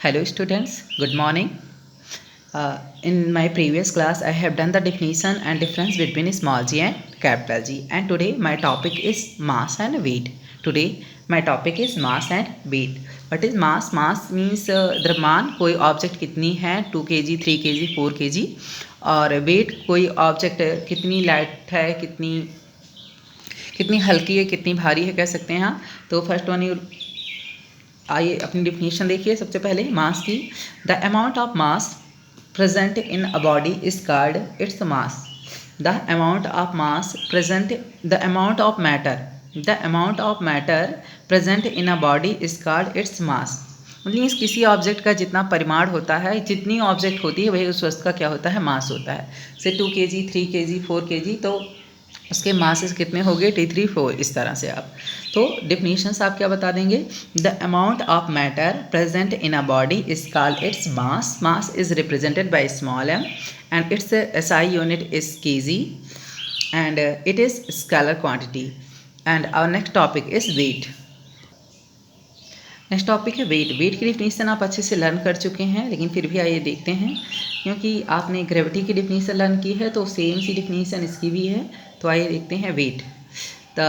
Hello students, good morning. In my previous class I have done the definition and difference between small g and capital G, and today my topic is mass and weight. Today my topic is mass and weight. What is mass? Mass means द्रव्यमान, कोई object कितनी है 2 kg, 3 kg, 4 kg, और wait कोई object कितनी light है, कितनी हल्की है, कितनी भारी है, कह सकते हैं। हाँ, तो फर्स्ट वन, आइए अपनी डिफिनीशन देखिए। सबसे पहले मास की, the amount of mass present in a body is called its mass. The amount of mass present, the amount of matter present in a body is called its mass. Means किसी object का जितना परिमाण होता है, जितनी object होती है वही उस वस्तु का क्या होता है, मास होता है। से 2 kg, 3 kg, 4 kg, तो उसके मासेस कितने हो गए, T3, 4, इस तरह से आप। तो डिफिनीशंस आप क्या बता देंगे? The amount of matter present in a body is called its mass. Mass is represented by small m and its SI unit is kg and it is scalar quantity. And our next topic is weight. Next topic है wait. Wait की definition आप अच्छे से learn कर चुके हैं, लेकिन फिर भी आइए देखते हैं, क्योंकि आपने ग्रेविटी की डिफिनीशन लर्न की है तो सेम सी डिफिनीशन इसकी भी है। तो आइए देखते हैं weight. The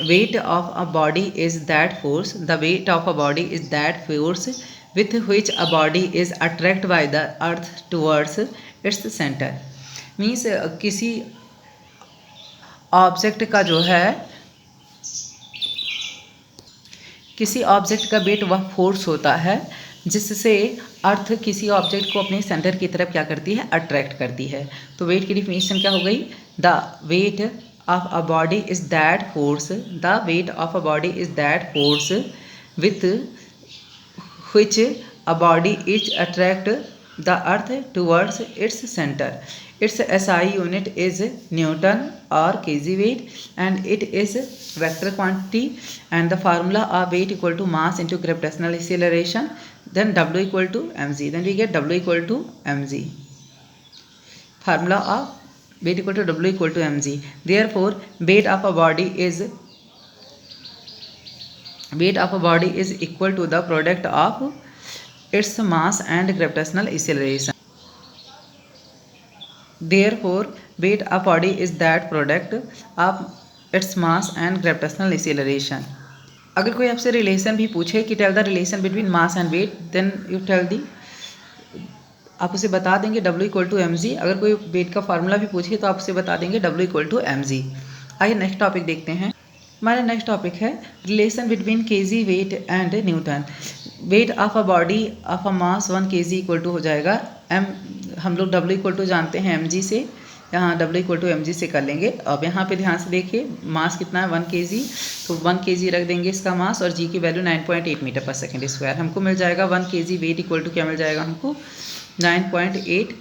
weight of a body is that force, the weight of a body is that force with which a body is attract by the earth towards its centre. Means किसी object का जो है, किसी object का wait वह force होता है जिससे अर्थ किसी ऑब्जेक्ट को अपने सेंटर की तरफ क्या करती है, अट्रैक्ट करती है। तो वेट की डिफिनीशन क्या हो गई? The weight of a body is that force, the weight of a body is that force with which a body is attract the earth towards its center. Its SI unit is Newton or kg weight and it is vector quantity, and the formula of weight equal to mass into gravitational acceleration, then W equal to mg, then we get W equal to mg. Formula of weight equal to W equal to mg. Therefore weight of a body is equal to the product of its mass and gravitational acceleration. Therefore weight of body is that product of its mass and gravitational acceleration. अगर कोई आपसे relation भी पूछे कि tell the relation between mass and weight, then you tell the, आप उसे बता देंगे W इक्वल टू mg। अगर कोई वेट का फार्मूला भी पूछे तो आप उसे बता देंगे W इक्वल टू mg। आइए नेक्स्ट टॉपिक देखते हैं। हमारा नेक्स्ट टॉपिक है relation between kg weight and newton. Weight of a body of a mass 1 kg equal to हो जाएगा m, हम लोग W इक्वल टू जानते हैं mg से, यहाँ W इक्वल टू mg से कर लेंगे। अब यहाँ पे ध्यान से देखिए, मास कितना है 1 kg, तो 1 kg रख देंगे इसका मास, और g की वैल्यू 9.8 मीटर पर सेकेंड स्क्वायर। हमको मिल जाएगा 1 kg वेट इक्वल टू क्या मिल जाएगा हमको, 9.8,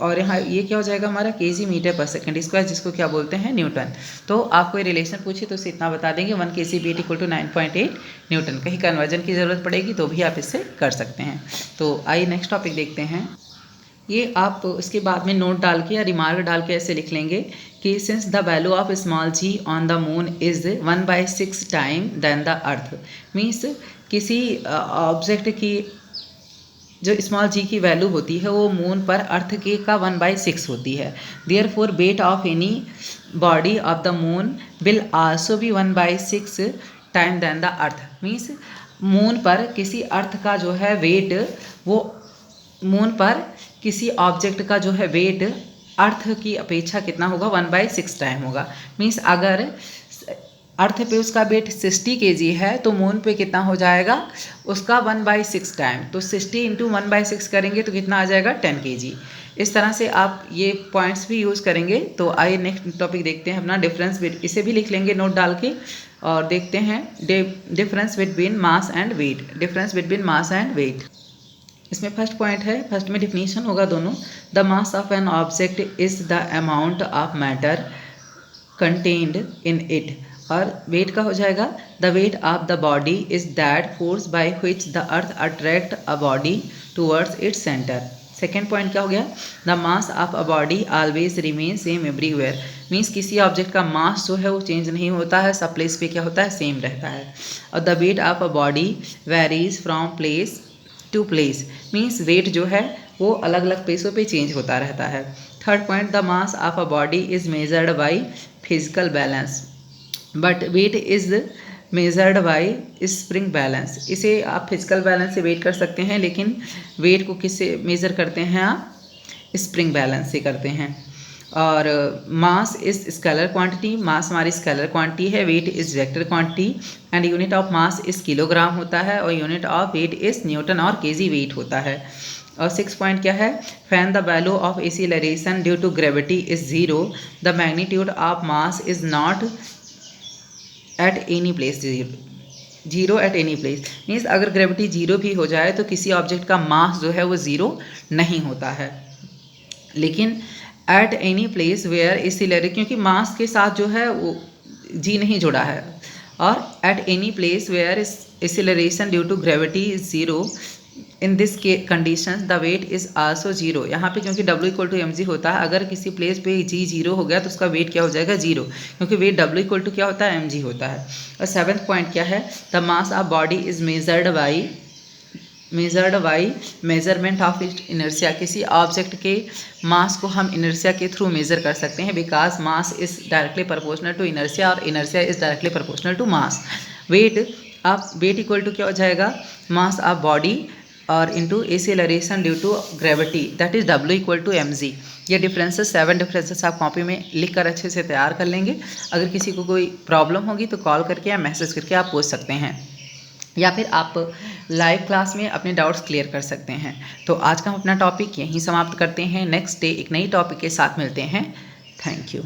और यहाँ ये क्या हो जाएगा हमारा, kg मीटर पर सेकेंड स्क्वायर, जिसको क्या बोलते हैं, न्यूटन। तो आप कोई रिलेशन पूछिए तो उसे इतना बता देंगे 1 kg weight equal to 9.8 newton. कहीं कन्वर्जन की ज़रूरत पड़ेगी तो भी आप इससे कर सकते हैं। तो आइए नेक्स्ट टॉपिक देखते हैं। ये आप इसके बाद में नोट डाल के या रिमार्क डाल के ऐसे लिख लेंगे कि since the value of small g on the moon is 1/6 time then the earth. Means किसी ऑब्जेक्ट की जो स्मॉल जी की वैल्यू होती है वो मून पर अर्थ के का 1/6 होती है। Therefore weight of any body of the moon will also be 1/6 time then the earth. Means moon पर किसी अर्थ का जो है वेट, वो मून पर किसी ऑब्जेक्ट का जो है वेट अर्थ की अपेक्षा कितना होगा, 1/6 टाइम होगा। मीन्स अगर अर्थ पे उसका वेट 60 kg है तो मून पे कितना हो जाएगा उसका 1/6 टाइम, तो 60 इंटू 1/6 करेंगे तो कितना आ जाएगा 10 kg। इस तरह से आप ये पॉइंट्स भी यूज़ करेंगे। तो आइए नेक्स्ट टॉपिक देखते हैं अपना डिफरेंस, इसे भी लिख लेंगे नोट डाल के, और देखते हैं difference between mass and weight. Difference between mass and weight, इसमें फर्स्ट पॉइंट है, फर्स्ट में डिफिनीशन होगा दोनों। The mass of an object is the amount of matter contained in it, और वेट का हो जाएगा the weight of the body is that force by which the earth attract a body towards its centre. Second point क्या हो गया, the mass of a body always remain same everywhere. Means किसी object का मास जो है वो change नहीं होता है, सब प्लेस पे क्या होता है, सेम रहता है। और the weight of a body varies from place to place, means weight जो है वो अलग अलग प्लेसों पे चेंज होता रहता है। Third point, the mass of a body is measured by physical balance but weight is measured by spring balance. इसे आप फिजिकल बैलेंस से वेट कर सकते हैं, लेकिन वेट को किससे मेज़र करते हैं आप? स्प्रिंग बैलेंस से करते हैं। और mass is scalar quantity, mass हमारी स्केलर क्वांटिटी है, weight is vector quantity and unit of mass is kilogram होता है और unit of weight is newton और केजी वेट होता है। और 6 पॉइंट क्या है? When the value of acceleration due to gravity is zero, the magnitude of mass is not at any place zero at any place, means अगर gravity zero भी हो जाए तो किसी ऑब्जेक्ट का मास जो है वो ज़ीरो नहीं होता है, लेकिन at any place where acceleration, क्योंकि मास के साथ जो है वो जी नहीं जुड़ा है, और at any place where acceleration due to gravity is zero, in this के condition the weight is also zero. यहाँ पे क्योंकि W इक्वल टू mg होता है, अगर किसी प्लेस पे g जीरो हो गया तो उसका वेट क्या हो जाएगा? जीरो, क्योंकि वेट W इक्वल टू क्या होता है? mg होता है। और 7th पॉइंट क्या है? The mass of body is measured by measurement of inertia. किसी ऑब्जेक्ट के मास को हम इनर्शिया के थ्रू मेजर कर सकते हैं, because mass is directly proportional to inertia और inertia is directly proportional to mass. Weight equal to क्या हो जाएगा? मास ऑफ बॉडी और into acceleration due to gravity, that is W equal to mg। ये differences 7 differences आप copy में लिख कर अच्छे से तैयार कर लेंगे। अगर किसी को कोई प्रॉब्लम होगी तो कॉल करके या मैसेज करके आप पूछ सकते हैं, या फिर आप लाइव क्लास में अपने डाउट्स क्लियर कर सकते हैं। तो आज का हम अपना टॉपिक यहीं समाप्त करते हैं। नेक्स्ट डे एक नई टॉपिक के साथ मिलते हैं। Thank you.